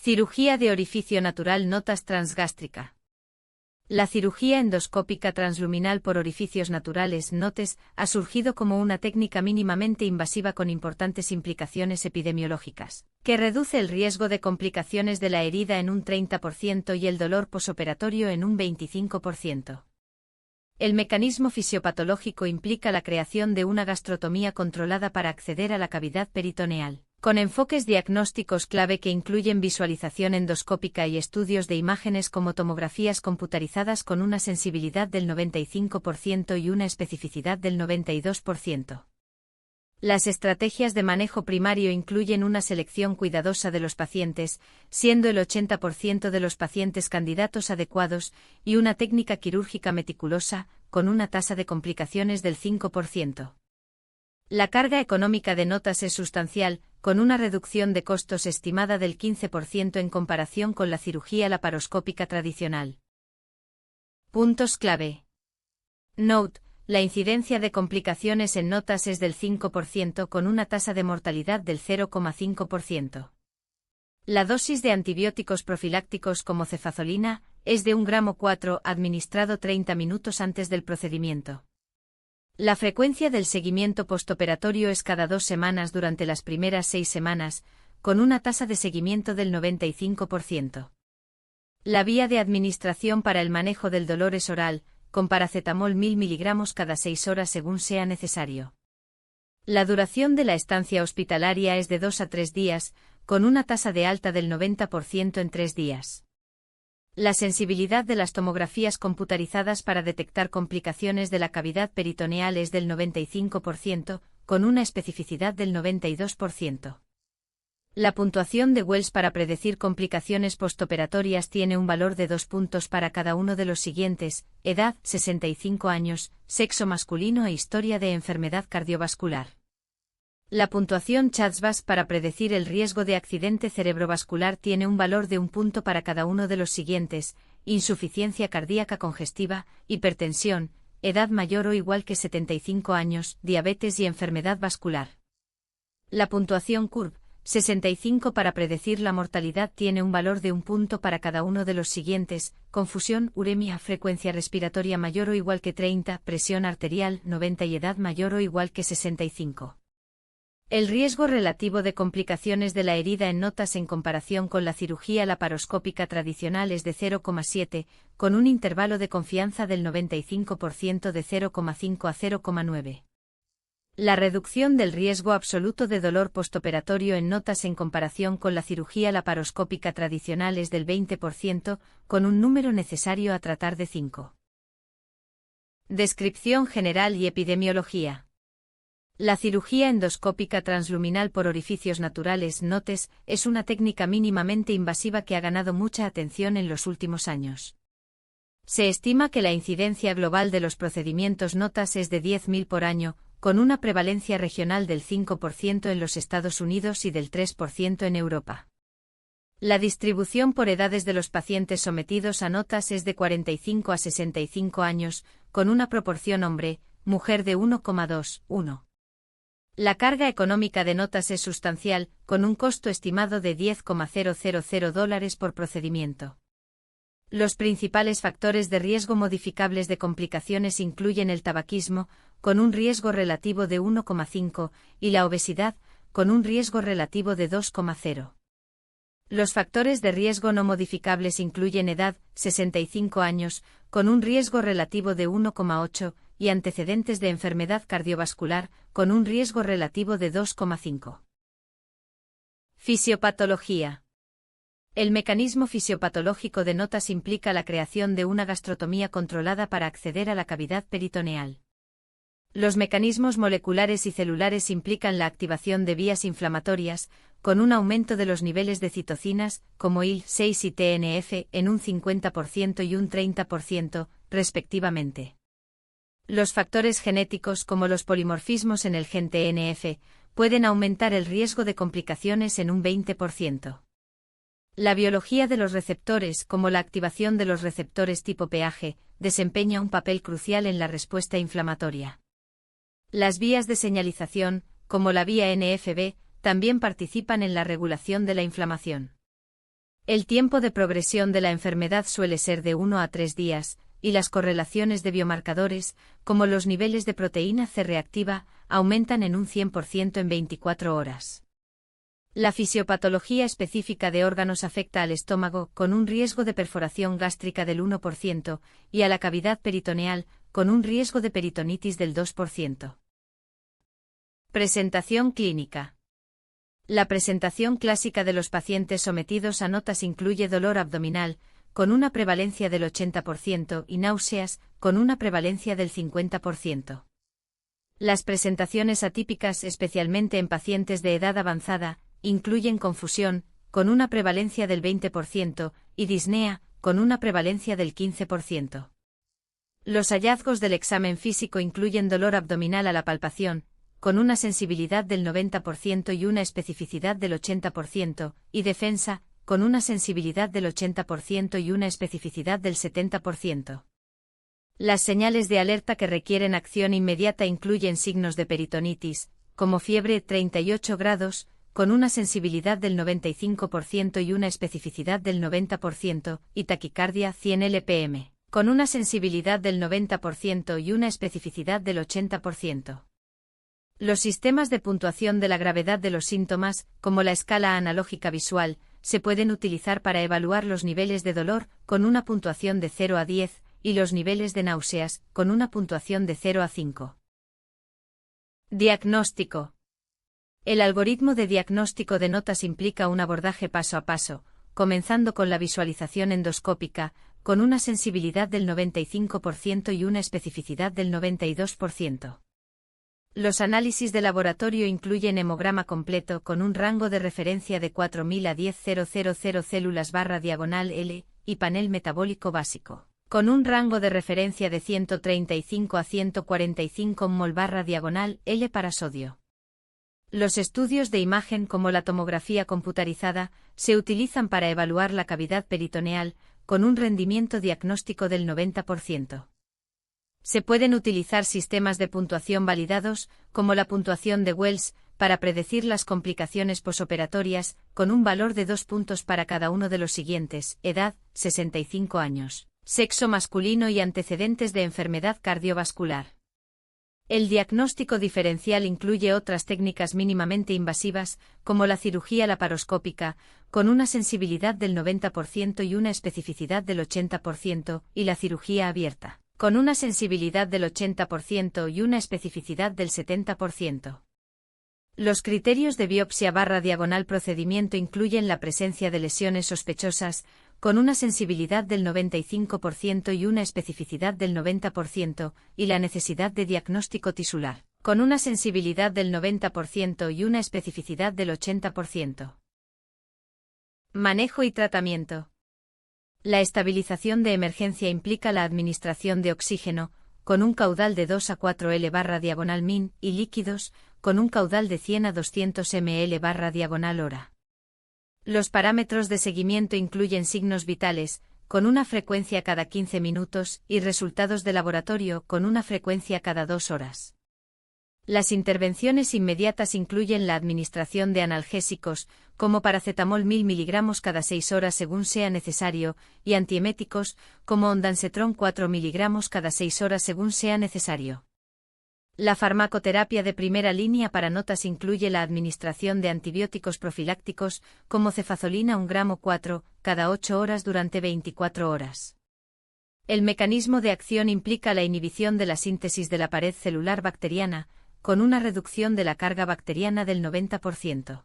Cirugía de orificio natural notas transgástrica. La cirugía endoscópica transluminal por orificios naturales (NOTES) ha surgido como una técnica mínimamente invasiva con importantes implicaciones epidemiológicas, que reduce el riesgo de complicaciones de la herida en un 30% y el dolor posoperatorio en un 25%. El mecanismo fisiopatológico implica la creación de una gastrotomía controlada para acceder a la cavidad peritoneal, con enfoques diagnósticos clave que incluyen visualización endoscópica y estudios de imágenes como tomografías computarizadas con una sensibilidad del 95% y una especificidad del 92%. Las estrategias de manejo primario incluyen una selección cuidadosa de los pacientes, siendo el 80% de los pacientes candidatos adecuados, y una técnica quirúrgica meticulosa, con una tasa de complicaciones del 5%. La carga económica de NOTAS es sustancial, con una reducción de costos estimada del 15% en comparación con la cirugía laparoscópica tradicional. Puntos clave. Note: la incidencia de complicaciones en NOTAS es del 5% con una tasa de mortalidad del 0,5%. La dosis de antibióticos profilácticos como cefazolina es de 1,4 gramos administrado 30 minutos antes del procedimiento. La frecuencia del seguimiento postoperatorio es cada 2 semanas durante las primeras 6 semanas, con una tasa de seguimiento del 95%. La vía de administración para el manejo del dolor es oral, con paracetamol 1000 mg cada 6 horas según sea necesario. La duración de la estancia hospitalaria es de 2 a 3 días, con una tasa de alta del 90% en 3 días. La sensibilidad de las tomografías computarizadas para detectar complicaciones de la cavidad peritoneal es del 95%, con una especificidad del 92%. La puntuación de Wells para predecir complicaciones postoperatorias tiene un valor de 2 puntos para cada uno de los siguientes: edad, 65 años, sexo masculino e historia de enfermedad cardiovascular. La puntuación CHA2-VASc para predecir el riesgo de accidente cerebrovascular tiene un valor de 1 punto para cada uno de los siguientes: insuficiencia cardíaca congestiva, hipertensión, edad mayor o igual que 75 años, diabetes y enfermedad vascular. La puntuación CURB 65 para predecir la mortalidad tiene un valor de 1 punto para cada uno de los siguientes: confusión, uremia, frecuencia respiratoria mayor o igual que 30, presión arterial 90 y edad mayor o igual que 65. El riesgo relativo de complicaciones de la herida en NOTAS en comparación con la cirugía laparoscópica tradicional es de 0,7, con un intervalo de confianza del 95% de 0,5 a 0,9. La reducción del riesgo absoluto de dolor postoperatorio en NOTAS en comparación con la cirugía laparoscópica tradicional es del 20%, con un número necesario a tratar de 5. Descripción general y epidemiología. La cirugía endoscópica transluminal por orificios naturales (NOTES) es una técnica mínimamente invasiva que ha ganado mucha atención en los últimos años. Se estima que la incidencia global de los procedimientos NOTAS es de 10.000 por año, con una prevalencia regional del 5% en los Estados Unidos y del 3% en Europa. La distribución por edades de los pacientes sometidos a NOTAS es de 45 a 65 años, con una proporción hombre-mujer de 1,2:1. La carga económica de NOTAS es sustancial, con un costo estimado de $10,000 por procedimiento. Los principales factores de riesgo modificables de complicaciones incluyen el tabaquismo, con un riesgo relativo de 1,5, y la obesidad, con un riesgo relativo de 2,0. Los factores de riesgo no modificables incluyen edad, 65 años, con un riesgo relativo de 1,8, y antecedentes de enfermedad cardiovascular, con un riesgo relativo de 2,5. Fisiopatología. El mecanismo fisiopatológico de NOTAS implica la creación de una gastrotomía controlada para acceder a la cavidad peritoneal. Los mecanismos moleculares y celulares implican la activación de vías inflamatorias, con un aumento de los niveles de citocinas, como IL-6 y TNF, en un 50% y un 30%, respectivamente. Los factores genéticos, como los polimorfismos en el gen TNF, pueden aumentar el riesgo de complicaciones en un 20%. La biología de los receptores, como la activación de los receptores tipo PAG, desempeña un papel crucial en la respuesta inflamatoria. Las vías de señalización, como la vía NFB, también participan en la regulación de la inflamación. El tiempo de progresión de la enfermedad suele ser de 1 a 3 días, y las correlaciones de biomarcadores, como los niveles de proteína C reactiva, aumentan en un 100% en 24 horas. La fisiopatología específica de órganos afecta al estómago, con un riesgo de perforación gástrica del 1%, y a la cavidad peritoneal, con un riesgo de peritonitis del 2%. Presentación clínica. La presentación clásica de los pacientes sometidos a notas incluye dolor abdominal, con una prevalencia del 80%, y náuseas, con una prevalencia del 50%. Las presentaciones atípicas, especialmente en pacientes de edad avanzada, incluyen confusión, con una prevalencia del 20%, y disnea, con una prevalencia del 15%. Los hallazgos del examen físico incluyen dolor abdominal a la palpación, con una sensibilidad del 90% y una especificidad del 80%, y defensa, con una sensibilidad del 80% y una especificidad del 70%. Las señales de alerta que requieren acción inmediata incluyen signos de peritonitis, como fiebre 38 grados, con una sensibilidad del 95% y una especificidad del 90%, y taquicardia 100 lpm, con una sensibilidad del 90% y una especificidad del 80%. Los sistemas de puntuación de la gravedad de los síntomas, como la escala analógica visual, se pueden utilizar para evaluar los niveles de dolor, con una puntuación de 0 a 10, y los niveles de náuseas, con una puntuación de 0 a 5. Diagnóstico. El algoritmo de diagnóstico de notas implica un abordaje paso a paso, comenzando con la visualización endoscópica, con una sensibilidad del 95% y una especificidad del 92%. Los análisis de laboratorio incluyen hemograma completo con un rango de referencia de 4000 a 10.000 células/L, y panel metabólico básico, con un rango de referencia de 135 a 145 mol/L para sodio. Los estudios de imagen como la tomografía computarizada se utilizan para evaluar la cavidad peritoneal, con un rendimiento diagnóstico del 90%. Se pueden utilizar sistemas de puntuación validados, como la puntuación de Wells, para predecir las complicaciones posoperatorias, con un valor de 2 puntos para cada uno de los siguientes: edad, 65 años, sexo masculino y antecedentes de enfermedad cardiovascular. El diagnóstico diferencial incluye otras técnicas mínimamente invasivas, como la cirugía laparoscópica, con una sensibilidad del 90% y una especificidad del 80%, y la cirugía abierta, con una sensibilidad del 80% y una especificidad del 70%. Los criterios de biopsia/diagonal procedimiento incluyen la presencia de lesiones sospechosas, con una sensibilidad del 95% y una especificidad del 90%, y la necesidad de diagnóstico tisular, con una sensibilidad del 90% y una especificidad del 80%. Manejo y tratamiento. La estabilización de emergencia implica la administración de oxígeno, con un caudal de 2 a 4 L/diagonal min, y líquidos, con un caudal de 100 a 200 ml/diagonal hora. Los parámetros de seguimiento incluyen signos vitales, con una frecuencia cada 15 minutos, y resultados de laboratorio, con una frecuencia cada 2 horas. Las intervenciones inmediatas incluyen la administración de analgésicos, como paracetamol 1000 mg cada 6 horas según sea necesario, y antieméticos, como ondansetron 4 mg cada 6 horas según sea necesario. La farmacoterapia de primera línea para notas incluye la administración de antibióticos profilácticos, como cefazolina 1 gramo 4, cada 8 horas durante 24 horas. El mecanismo de acción implica la inhibición de la síntesis de la pared celular bacteriana, con una reducción de la carga bacteriana del 90%.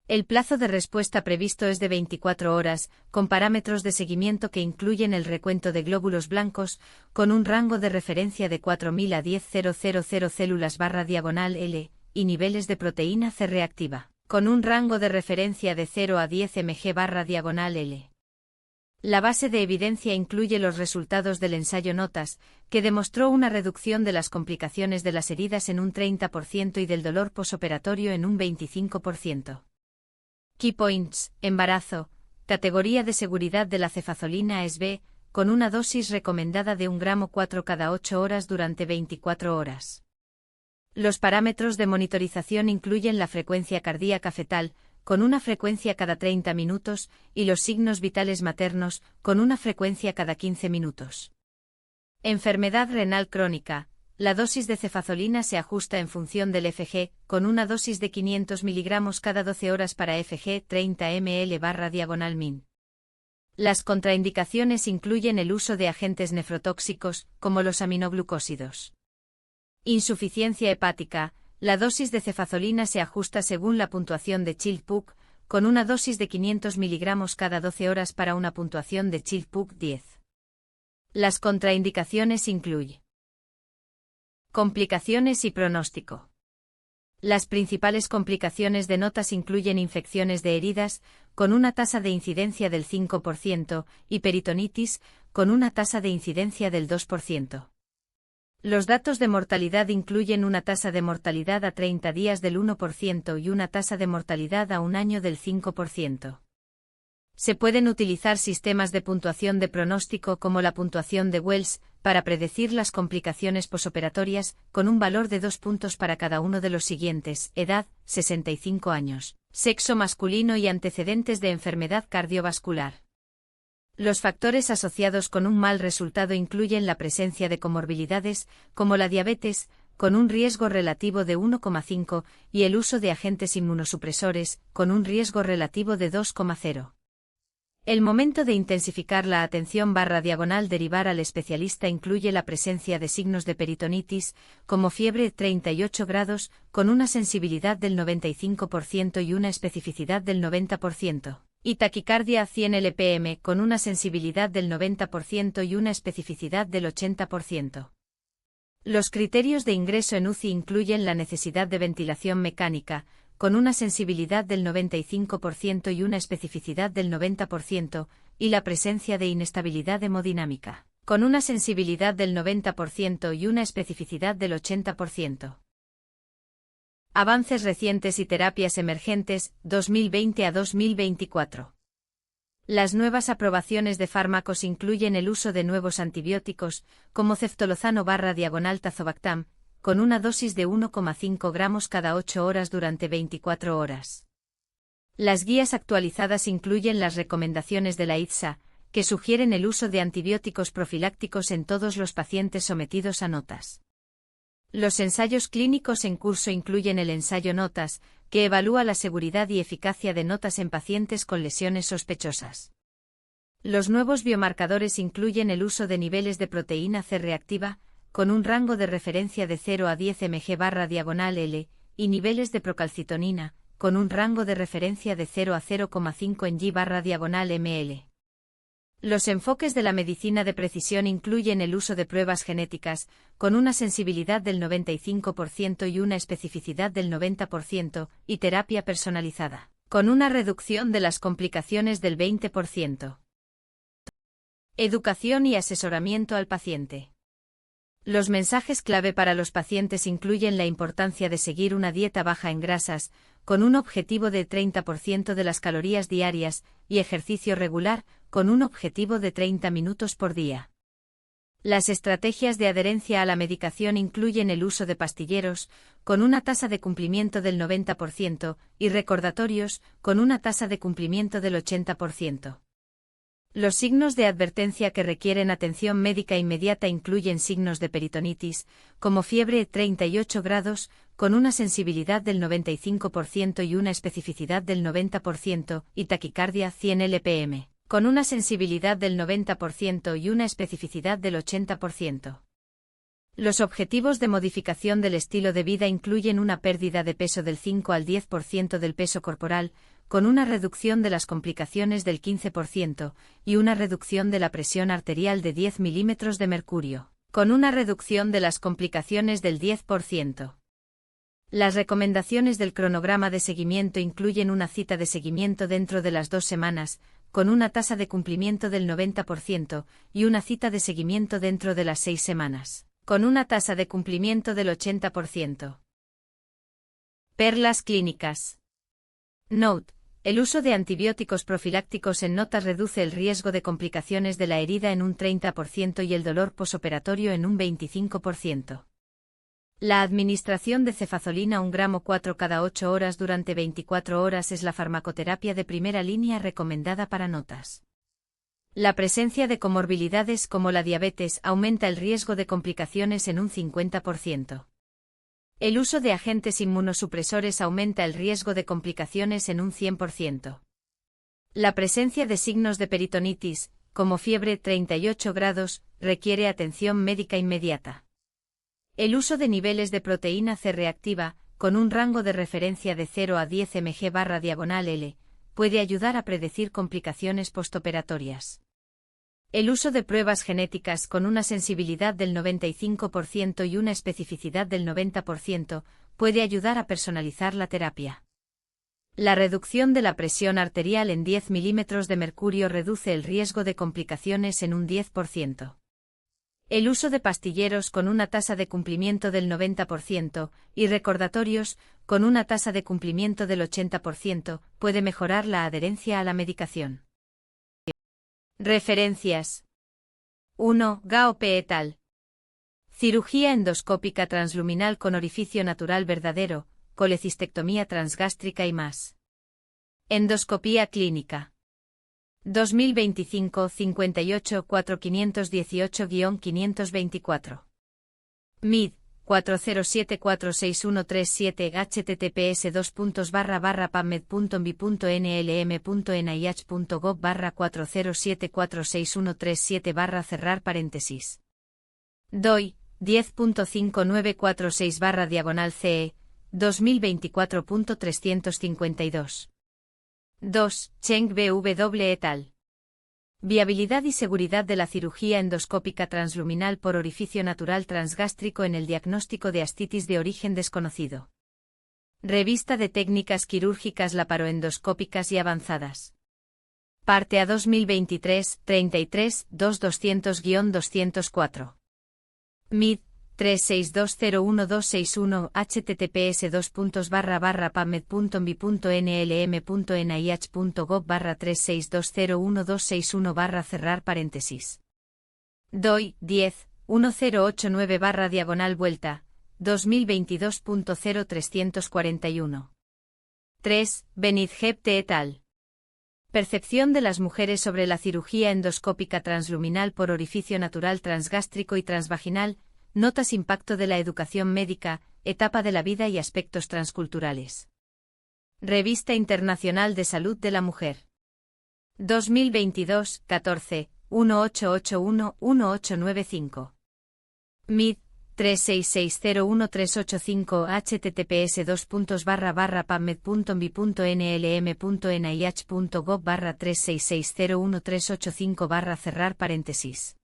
El plazo de respuesta previsto es de 24 horas, con parámetros de seguimiento que incluyen el recuento de glóbulos blancos, con un rango de referencia de 4000 a 10.000 células/diagonal L, y niveles de proteína C reactiva, con un rango de referencia de 0 a 10 mg/diagonal L. La base de evidencia incluye los resultados del ensayo NOTAS, que demostró una reducción de las complicaciones de las heridas en un 30% y del dolor posoperatorio en un 25%. Key Points: embarazo. Categoría de seguridad de la cefazolina es B, con una dosis recomendada de 1 gramo 4 cada 8 horas durante 24 horas. Los parámetros de monitorización incluyen la frecuencia cardíaca fetal, con una frecuencia cada 30 minutos, y los signos vitales maternos, con una frecuencia cada 15 minutos. Enfermedad renal crónica. La dosis de cefazolina se ajusta en función del FG, con una dosis de 500 mg cada 12 horas para FG 30 ml/min. Las contraindicaciones incluyen el uso de agentes nefrotóxicos, como los aminoglucósidos. Insuficiencia hepática. La dosis de cefazolina se ajusta según la puntuación de Child-Pugh, con una dosis de 500 mg cada 12 horas para una puntuación de Child-Pugh 10. Las contraindicaciones incluyen complicaciones y pronóstico. Las principales complicaciones de notas incluyen infecciones de heridas, con una tasa de incidencia del 5%, y peritonitis, con una tasa de incidencia del 2%. Los datos de mortalidad incluyen una tasa de mortalidad a 30 días del 1% y una tasa de mortalidad a un año del 5%. Se pueden utilizar sistemas de puntuación de pronóstico como la puntuación de Wells, para predecir las complicaciones posoperatorias, con un valor de 2 puntos para cada uno de los siguientes: edad, 65 años, sexo masculino y antecedentes de enfermedad cardiovascular. Los factores asociados con un mal resultado incluyen la presencia de comorbilidades, como la diabetes, con un riesgo relativo de 1,5, y el uso de agentes inmunosupresores, con un riesgo relativo de 2,0. El momento de intensificar la atención /derivar al especialista incluye la presencia de signos de peritonitis, como fiebre 38 grados, con una sensibilidad del 95% y una especificidad del 90%, y taquicardia 100 lpm, con una sensibilidad del 90% y una especificidad del 80%. Los criterios de ingreso en UCI incluyen la necesidad de ventilación mecánica, con una sensibilidad del 95% y una especificidad del 90%, y la presencia de inestabilidad hemodinámica, con una sensibilidad del 90% y una especificidad del 80%. Avances recientes y terapias emergentes, 2020 a 2024. Las nuevas aprobaciones de fármacos incluyen el uso de nuevos antibióticos, como ceftolozano/tazobactam, con una dosis de 1,5 gramos cada 8 horas durante 24 horas. Las guías actualizadas incluyen las recomendaciones de la IDSA, que sugieren el uso de antibióticos profilácticos en todos los pacientes sometidos a notas. Los ensayos clínicos en curso incluyen el ensayo NOTAS, que evalúa la seguridad y eficacia de notas en pacientes con lesiones sospechosas. Los nuevos biomarcadores incluyen el uso de niveles de proteína C reactiva, con un rango de referencia de 0 a 10 mg/L, y niveles de procalcitonina, con un rango de referencia de 0 a 0,5 ng/ml. Los enfoques de la medicina de precisión incluyen el uso de pruebas genéticas, con una sensibilidad del 95% y una especificidad del 90%, y terapia personalizada, con una reducción de las complicaciones del 20%. Educación y asesoramiento al paciente. Los mensajes clave para los pacientes incluyen la importancia de seguir una dieta baja en grasas, con un objetivo de 30% de las calorías diarias, y ejercicio regular, con un objetivo de 30 minutos por día. Las estrategias de adherencia a la medicación incluyen el uso de pastilleros, con una tasa de cumplimiento del 90%, y recordatorios, con una tasa de cumplimiento del 80%. Los signos de advertencia que requieren atención médica inmediata incluyen signos de peritonitis, como fiebre 38 grados, con una sensibilidad del 95% y una especificidad del 90%, y taquicardia 100 lpm, con una sensibilidad del 90% y una especificidad del 80%. Los objetivos de modificación del estilo de vida incluyen una pérdida de peso del 5 al 10% del peso corporal, con una reducción de las complicaciones del 15%, y una reducción de la presión arterial de 10 milímetros de mercurio, con una reducción de las complicaciones del 10%. Las recomendaciones del cronograma de seguimiento incluyen una cita de seguimiento dentro de las 2 semanas, con una tasa de cumplimiento del 90%, y una cita de seguimiento dentro de las 6 semanas, con una tasa de cumplimiento del 80%. Perlas clínicas. Note: el uso de antibióticos profilácticos en notas reduce el riesgo de complicaciones de la herida en un 30% y el dolor posoperatorio en un 25%. La administración de cefazolina 1 gramo 4 cada 8 horas durante 24 horas es la farmacoterapia de primera línea recomendada para notas. La presencia de comorbilidades como la diabetes aumenta el riesgo de complicaciones en un 50%. El uso de agentes inmunosupresores aumenta el riesgo de complicaciones en un 100%. La presencia de signos de peritonitis, como fiebre 38 grados, requiere atención médica inmediata. El uso de niveles de proteína C reactiva, con un rango de referencia de 0 a 10 mg/L, puede ayudar a predecir complicaciones postoperatorias. El uso de pruebas genéticas con una sensibilidad del 95% y una especificidad del 90% puede ayudar a personalizar la terapia. La reducción de la presión arterial en 10 milímetros de mercurio reduce el riesgo de complicaciones en un 10%. El uso de pastilleros con una tasa de cumplimiento del 90% y recordatorios con una tasa de cumplimiento del 80% puede mejorar la adherencia a la medicación. Referencias. 1. Gao P. et al. Cirugía endoscópica transluminal con orificio natural verdadero, colecistectomía transgástrica y más. Endoscopía clínica. 2025 58 4518-524. MID 40746137 https://pubmed.nlm.nih.gov/40746137 DOI 10.5946/CE 2024.352. 2. Cheng BW et al. Viabilidad y seguridad de la cirugía endoscópica transluminal por orificio natural transgástrico en el diagnóstico de ascitis de origen desconocido. Revista de técnicas quirúrgicas laparoendoscópicas y avanzadas. Parte A 2023, 33, 200-204. MID 362011261 https://pubmed.bi.nih.gov/362011261 DOI 10.1089/vuelta 2022.0341. 3. Benidjept et al. Percepción de las mujeres sobre la cirugía endoscópica transluminal por orificio natural transgástrico y transvaginal. Notas impacto de la educación médica, etapa de la vida y aspectos transculturales. Revista Internacional de Salud de la Mujer. 2022, 14, 1881-1895. MID 366013885 https://pubmed.bi.nih.gov/366013885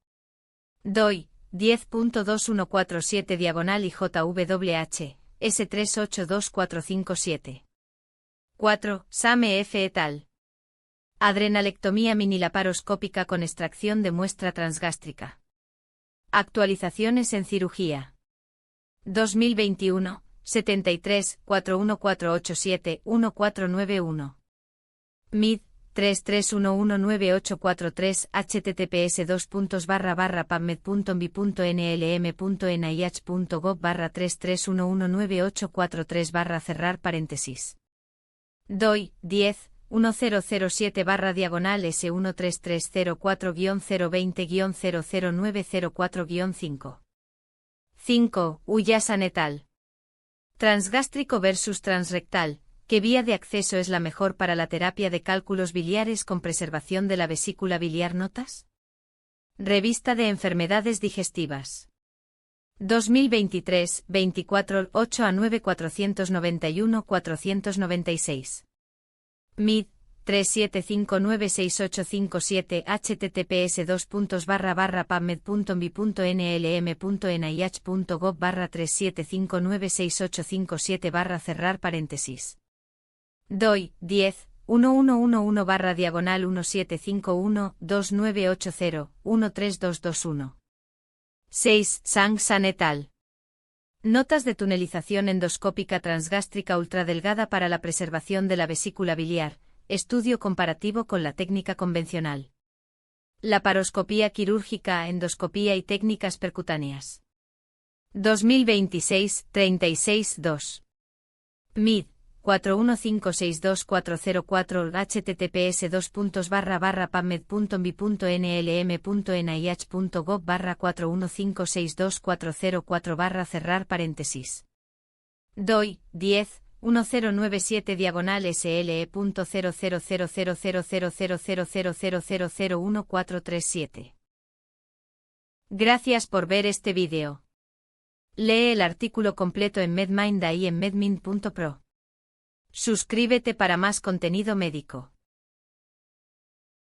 DOI 10.2147/IJWH, S382457. 4. Same F. et al. Adrenalectomía minilaparoscópica con extracción de muestra transgástrica. Actualizaciones en cirugía. 2021, 73, 41487-1491. MID 33119843 https://pubmed.bi.nih.gov/331198843 DOI 10.1033004-020-00904-5. 5. Uyasan et al. Transgástrico versus transrectal. ¿Qué vía de acceso es la mejor para la terapia de cálculos biliares con preservación de la vesícula biliar? Notas. Revista de Enfermedades Digestivas. 2023, 24, 8-9 491-496. MID 375968557 https://pubmed.bi.nih.gov/375968557 DOI 10.1151/1751-2980-13221. 6. Sang San et al. Notas de tunelización endoscópica transgástrica ultradelgada para la preservación de la vesícula biliar. Estudio comparativo con la técnica convencional. Laparoscopía quirúrgica, endoscopía y técnicas percutáneas. 2026-36-2. MID 415624004 https://pubmed.nih.gov 415624004 cerrar paréntesis. DOI 10 1097 SLE.SLE.SLE.SLE.SLE.SLE.SLE.SLE.SLE.SLE.SLE.SLE.1437. Gracias por ver este vídeo. Lee el artículo completo en MedMinda y en medmind.pro. Suscríbete para más contenido médico.